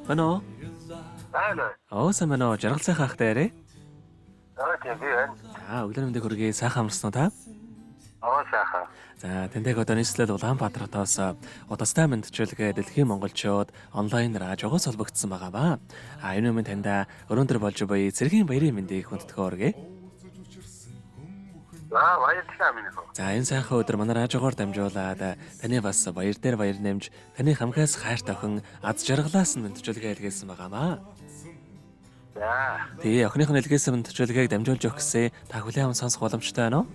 Ano? Alo. Сайн байна уу? Жаргал сайхан ахтай ярэ. Тийм би байна. За, өглөө мэндийг хүргэе. Сайхан амарсан уу та? Сайхан. За, тэнтэйг одоо нийслэл Улаанбаатар хотоос удастай мэдчилгээ дэлхийн монголчууд онлайнаар жогоос холбогдсон байгаа ба. Энэ өмнө таньда өнөөдөр болж буй цэргийн баярын мэндийг хүндэтгэн хүргэе. Баярлалаа минь хөө. За, энэ сайхан өдөр манай радиогоор дамжуулаад таны бас баяр дээр баяр нэмж таны хамгаас хайрт охин аз жаргалаас нь мэдчилгээ илгээсэн байгаамаа. За. Тэгээ охиных нь илгээсэн мэдчилгээг дамжуулж өгөх гэсэн та хүлээн аван сонсох боломжтой байна уу?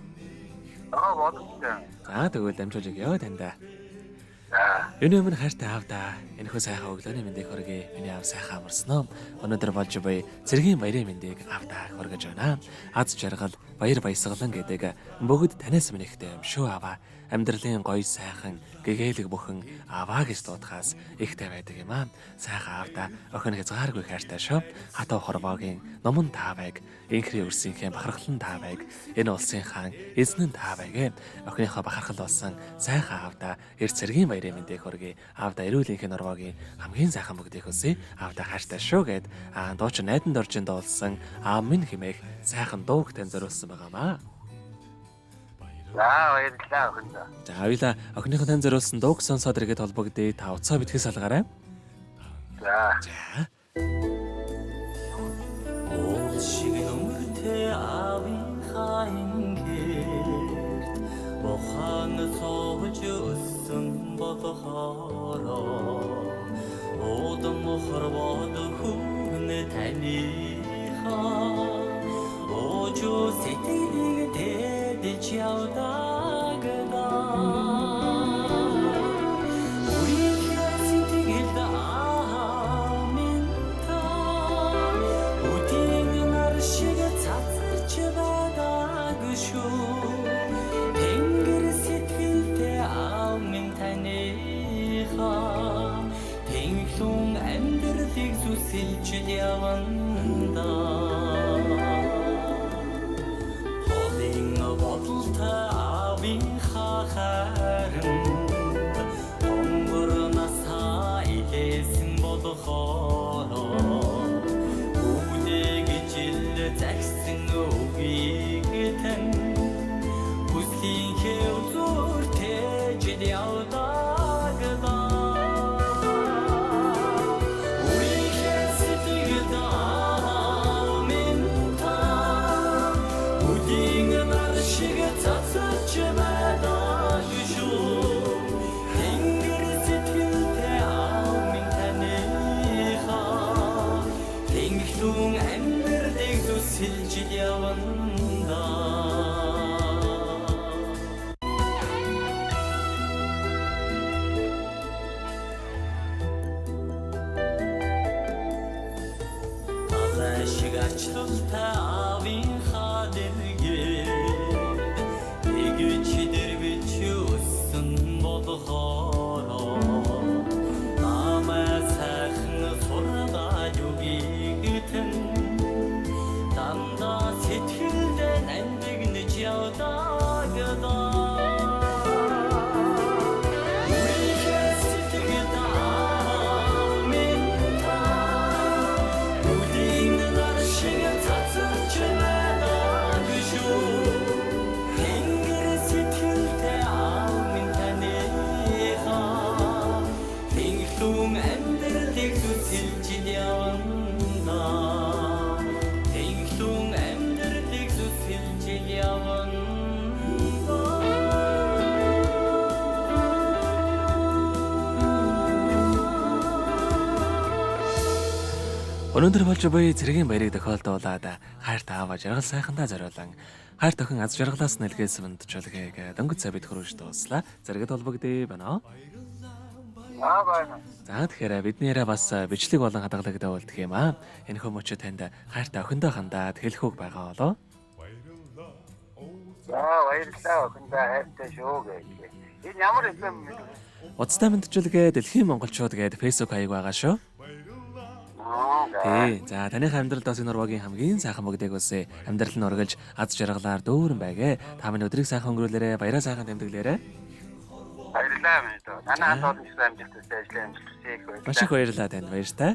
Боломжтой. За, тэгвэл дамжуулж өгье таньда. За. Юуны өмнө хайртай аавда энэхүү сайхан өглөөний мэндийг хүргэе. Миний аав сайхан амарсан уу? Өнөөдөр болж буй цэргийн баярын мэндийг аавда хүргэж байна. Аз жаргал, баяр баясгалан гэдэг бүгд танаас минийхтэй юм шүү аваа. Амьдралын гоё сайхан гэгээлэг бүхэн аваа гэж дуудахаас ихтэй байдаг юм аа. Сайхан аавда охин хязгааргүй хайртай шүү. Хатуу хорвоогийн номон таавайг, инхри өрсийнхээ бахархлан таавайг, энэ улсын хаан эзэн нь таавайг. Охиныхоо бахархал болсон сайхан аавда эрт цэргийн баярын мэндийг хүргэе. Аавда эрүүлэнхийн норвогийн хамгийн сайхан бүгдийг хүсье. Аавда хайртай шүү гэд дуучин найдан доржинд дуулсан аав минь хэмээх сайхан дууг тань зориулсан байгаамаа. Баярлалаа охиндоо. За хоёлаа охиныхоо тань зориулсан дууг сонсоод иргэд холбогдъё. Та уцаа битгээс алгаарай. За. За. Шиг нүмертэй аавын хаангэрт бохаан цогж өссөн бодохороо одон хорвоод хүнэ таниха очо сэтгэлийг тэдэж явдагда үрийнхээ сэтгэлд ааминта үдийн нар шиг цацарч байдаг шүү тэнгэр сэтгэлдээ аамин таниха тэнглүн амьдралыг зүсэлж яванда бодолтой аавын харан онгорнасаа илээсэн бодохороо үдэгж ил загсан үгийг тань хүслийн хэв зүртэж явдагда үрийнхээ сэтгэлд ааминта үдийн нар шиг цацарч байдаг шүү тэнгэр сэтгэлдээ аамин таниха тэнглүн амьдралыг зүсэлж яванда шиг ачлалтай аавын хадэргээ эгч дэрвч өссөн бодохороо намаа сайхан сургааж үгийгтэн дандаа сэтгэлдээ нандинж явдагда Өнөөдөр болж буй цэргийн баярыг тохиолдуулаад хайрт ааваа жаргал сайхандаа зориулан хайрт охин аз жаргалаас нэлгээсэн мэдчилгээг дөнгөж цай бид хөрөж дууслаа. Зэрэгт холбогдъё байна. Байна. За тэгэхээр бидний яриа бас бичлэг болон хадгалагдаа болдох юм аа. Энэ хүмүүч танд хайрт охиндоо хандаад хэлэх үг байгаа болоо. Баярлалаа охиндоо хайртай шүү гэж. Энэ ямар юм бэ? Удастай мэдчилгээ дэлхийн монголчууд гэдэг Facebook хаяг байгаа шүү. Тий. За таныхаа амьдралд бас энэ нурвагийн хамгийн сайхан бүгдийг үсэ. Амьдрал нь ургалж аз жаргалаар дүүрэн байгээ. Та минь өдрийг сайхан өнгөрүүлээрэ, баяраа сайхан тэмдэглээрэ. Баярлалаа минь дөө. Танай хамт олон амжилттай ажил амжилт хүсье их баярлалаа. Маш их баярлалаа танд. Баяртай.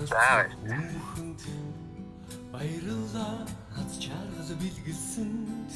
За. Баярлалаа хаз чаргал билгэлсэнд